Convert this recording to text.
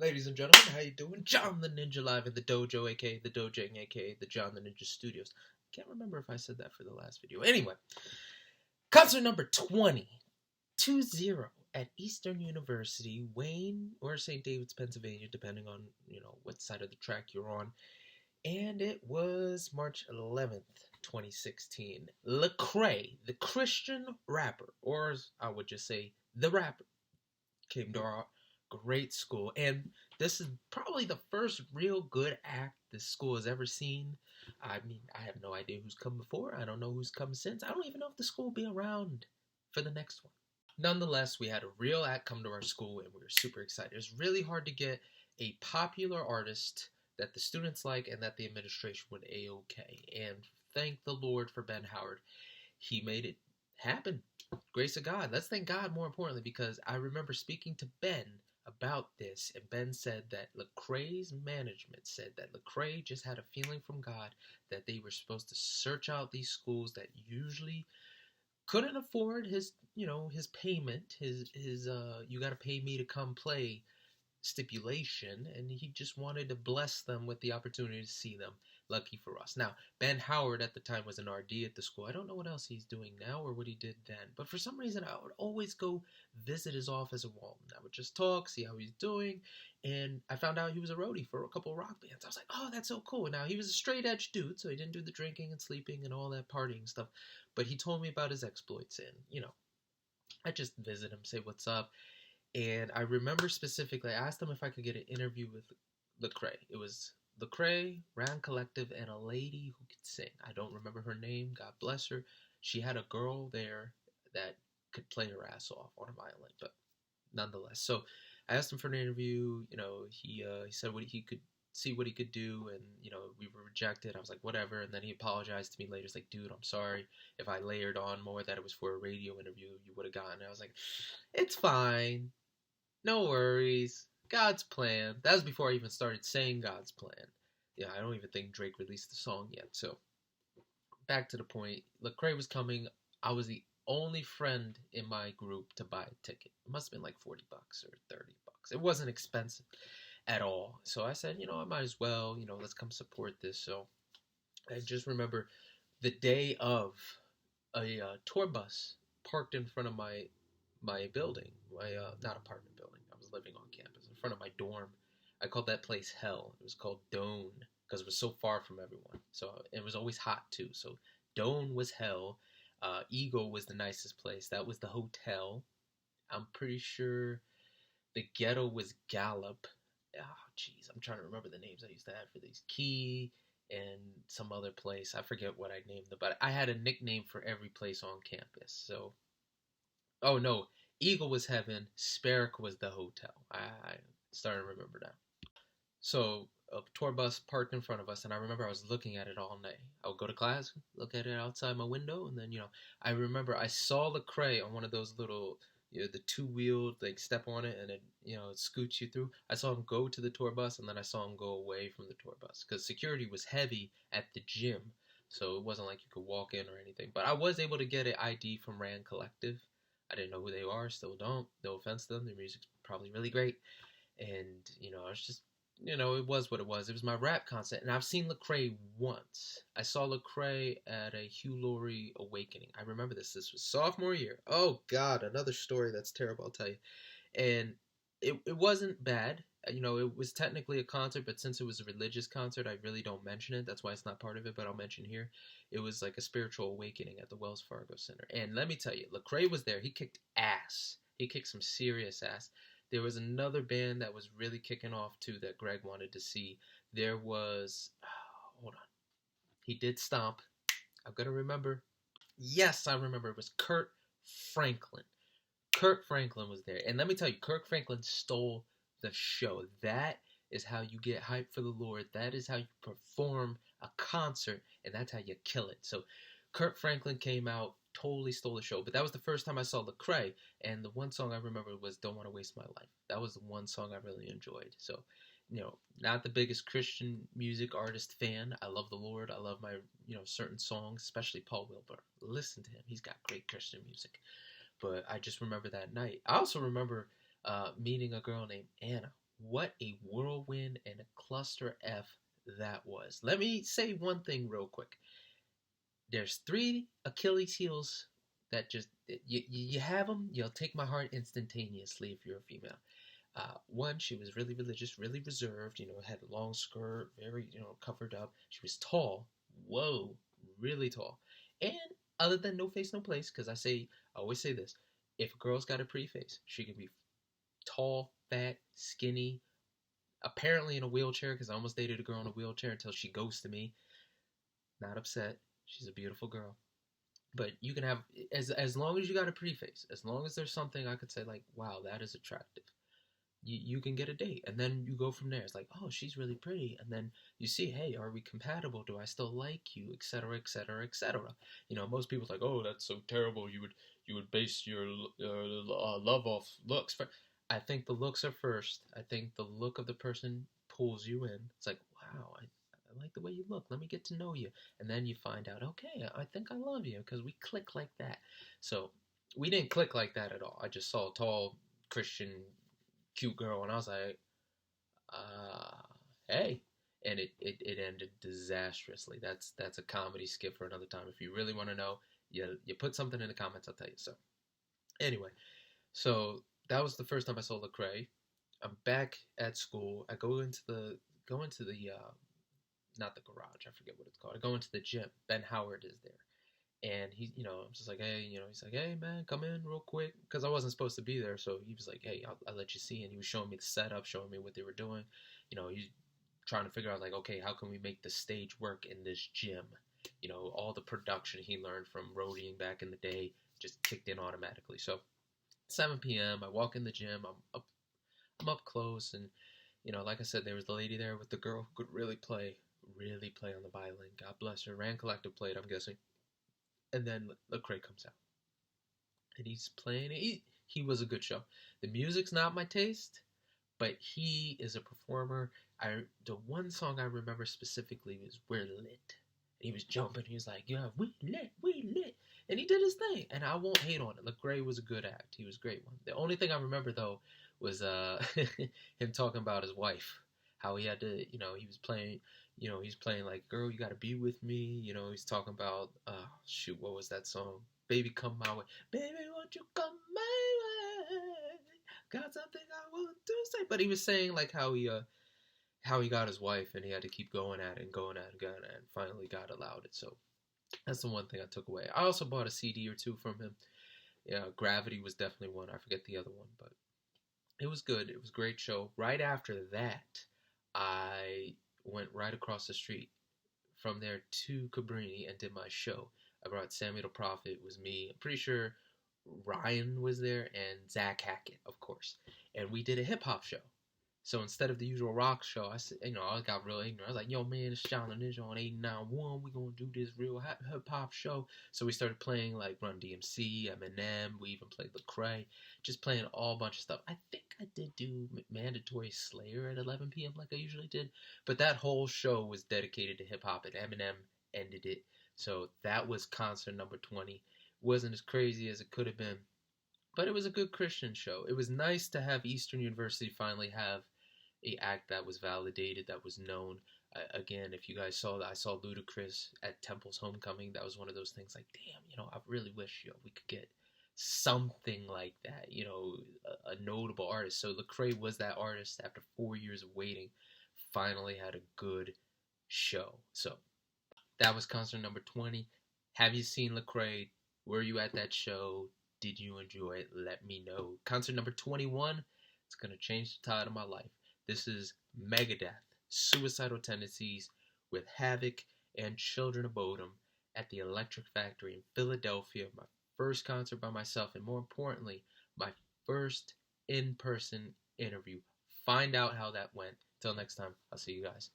Ladies and gentlemen, how you doing? John the Ninja live in the dojo, aka the Dojang, aka the John the Ninja Studios. Can't remember if I said that for the last video. Anyway, concert number 20 at Eastern University, Wayne or St. David's, Pennsylvania, depending on what side of the track you're on. And it was March 11th, 2016. Lecrae, the Christian rapper, or as I would just say, the rapper, came to our great school. And this is probably the first real good act this school has ever seen. I mean, I have no idea who's come before. I don't know who's come since. I don't even know if the school will be around for the next one. Nonetheless, we had a real act come to our school and we were super excited. It was really hard to get a popular artist that the students like and that the administration would A-OK. And thank the Lord for Ben Howard. He made it happen. Grace of God. Let's thank God more importantly, because I remember speaking to Ben about this, and Ben said that Lecrae's management said that Lecrae just had a feeling from God that they were supposed to search out these schools that usually couldn't afford his payment, his you got to pay me to come play stipulation, and he just wanted to bless them with the opportunity to see them. Lucky for us. Now, Ben Howard at the time was an RD at the school. I don't know what else he's doing now or what he did then, but for some reason I would always go visit his office at Walton. I would just talk, see how he's doing, and I found out he was a roadie for a couple of rock bands. I was like, oh, that's so cool. Now, he was a straight edge dude, so he didn't do the drinking and sleeping and all that partying stuff, but he told me about his exploits, and, I just visit him, say what's up. And I remember specifically, I asked him if I could get an interview with Lecrae. It was Lecrae, Ran Collective, and a lady who could sing. I don't remember her name. God bless her. She had a girl there that could play her ass off on a violin, but nonetheless. So I asked him for an interview. He said what he could see what he could do, and we were rejected. I was like, whatever. And then he apologized to me later. He's like, dude, I'm sorry if I layered on more that it was for a radio interview. You would have gotten it. I was like, it's fine. No worries. God's plan. That was before I even started saying God's plan. Yeah, I don't even think Drake released the song yet. So, back to the point. Lecrae was coming. I was the only friend in my group to buy a ticket. It must have been like $40 or $30. It wasn't expensive at all. So I said, I might as well, let's come support this. So I just remember the day of a tour bus parked in front of my building, my not apartment building. I was living on campus in front of my dorm. I called that place hell. It was called Doan because it was so far from everyone. So it was always hot too. So Doan was hell. Eagle was the nicest place. That was the hotel. I'm pretty sure the ghetto was Gallup. Oh, jeez, I'm trying to remember the names I used to have for these. Key and some other place. I forget what I named them, but I had a nickname for every place on campus. So oh no, Eagle was heaven. Sparrow was the hotel. I started to remember now. So a tour bus parked in front of us, and I remember I was looking at it all night. I would go to class, look at it outside my window, and then I remember I saw Lecrae on one of those little, the two-wheeled, like step on it, and it scoots you through. I saw him go to the tour bus, and then I saw him go away from the tour bus because security was heavy at the gym, so it wasn't like you could walk in or anything. But I was able to get an ID from Ran Collective. I didn't know who they are, still don't. No offense to them, their music's probably really great. And, I was just, it was what it was. It was my rap concert, and I've seen Lecrae once. I saw Lecrae at a Hugh Laurie Awakening. I remember this. This was sophomore year. Oh, God, another story that's terrible, I'll tell you. And it wasn't bad. It was technically a concert, but since it was a religious concert, I really don't mention it. That's why it's not part of it, but I'll mention here. It was like a spiritual awakening at the Wells Fargo Center. And let me tell you, Lecrae was there. He kicked ass. He kicked some serious ass. There was another band that was really kicking off, too, that Greg wanted to see. There was... Oh, hold on. He did Stomp. I'm going to remember. Yes, I remember. It was Kurt Franklin. Kirk Franklin was there. And let me tell you, Kirk Franklin stole the show. That is how you get hyped for the Lord. That is how you perform a concert, and that's how you kill it. So Kirk Franklin came out, totally stole the show. But that was the first time I saw Lecrae, and the one song I remember was Don't Want to Waste My Life. That was the one song I really enjoyed. So, not the biggest Christian music artist fan. I love the Lord. I love my, certain songs, especially Paul Wilbur. Listen to him. He's got great Christian music. But I just remember that night. I also remember meeting a girl named Anna. what a whirlwind and a cluster F that was. Let me say one thing real quick. There's 3 Achilles heels that just you have them, you'll take my heart instantaneously if you're a female. One, she was really religious, really reserved. Had a long skirt, very covered up. She was tall. Whoa, really tall. And other than no face, no place, because I always say this: if a girl's got a pretty face, she can be tall, fat, skinny. Apparently in a wheelchair, because I almost dated a girl in a wheelchair until she ghosted me. Not upset. She's a beautiful girl. But you can have as long as you got a pretty face, as long as there's something I could say like, wow, that is attractive. You can get a date, and then you go from there. It's like, oh, she's really pretty, and then you see, hey, are we compatible? Do I still like you, etc., etc., etc. Most people are like, oh, that's so terrible. You would base your love off looks. I think the looks are first. I think the look of the person pulls you in. It's like, wow, I like the way you look. Let me get to know you, and then you find out, okay, I think I love you because we click like that. So we didn't click like that at all. I just saw a tall Christian cute girl, and I was like, hey. And it ended disastrously. That's a comedy skit for another time. If you really want to know, you put something in the comments, I'll tell you. So anyway, so that was the first time I saw Lecrae. I'm back at school. I go into the not the garage, I forget what it's called. I go into the gym. Ben Howard is there. And I'm just like, hey, he's like, hey, man, come in real quick. Because I wasn't supposed to be there. So he was like, hey, I'll let you see. And he was showing me the setup, showing me what they were doing. He's trying to figure out, like, okay, how can we make the stage work in this gym? All the production he learned from roadieing back in the day just kicked in automatically. So 7 p.m., I walk in the gym. I'm up close. And, like I said, there was the lady there with the girl who could really play on the violin. God bless her. Rand Collective played, I'm guessing. And then Lecrae comes out, and he's playing. He was a good show. The music's not my taste, but he is a performer. The one song I remember specifically was "We're Lit." And he was jumping. He was like, "Yeah, we lit," and he did his thing. And I won't hate on it. Lecrae was a good act. He was a great one. The only thing I remember though was him talking about his wife. How he had to, he was playing. He's playing like, girl, you gotta be with me. He's talking about, shoot, what was that song? Baby, come my way. Baby, won't you come my way? Got something I want to say. But he was saying like how he got his wife and he had to keep going at it and going at it and going at it and finally got allowed it. So that's the one thing I took away. I also bought a CD or two from him. Yeah, Gravity was definitely one. I forget the other one, but it was good. It was a great show. Right after that, I went right across the street from there to Cabrini and did my show. I brought Sammy the Prophet. It was me. I'm pretty sure Ryan was there and Zach Hackett, of course. And we did a hip hop show. So instead of the usual rock show, I said, I got real ignorant. I was like, yo, man, it's John and Ninja on 891. We're going to do this real hip hop show. So we started playing like Run DMC, Eminem. We even played Lecrae. Just playing all bunch of stuff. I think I did do Mandatory Slayer at 11 p.m. like I usually did. But that whole show was dedicated to hip hop, and Eminem ended it. So that was concert number 20. Wasn't as crazy as it could have been. But it was a good Christian show. It was nice to have Eastern University finally have a act that was validated, that was known. Again, if you guys saw that, I saw Ludacris at Temple's Homecoming. That was one of those things like, damn, I really wish we could get something like that, a notable artist. So Lecrae was that artist after 4 years of waiting, finally had a good show. So that was concert number 20. Have you seen Lecrae? Were you at that show? Did you enjoy it? Let me know. Concert number 21, it's going to change the tide of my life. This is Megadeth, Suicidal Tendencies with Havoc and Children of Bodom at the Electric Factory in Philadelphia. My first concert by myself, and more importantly, my first in-person interview. Find out how that went. Till next time, I'll see you guys.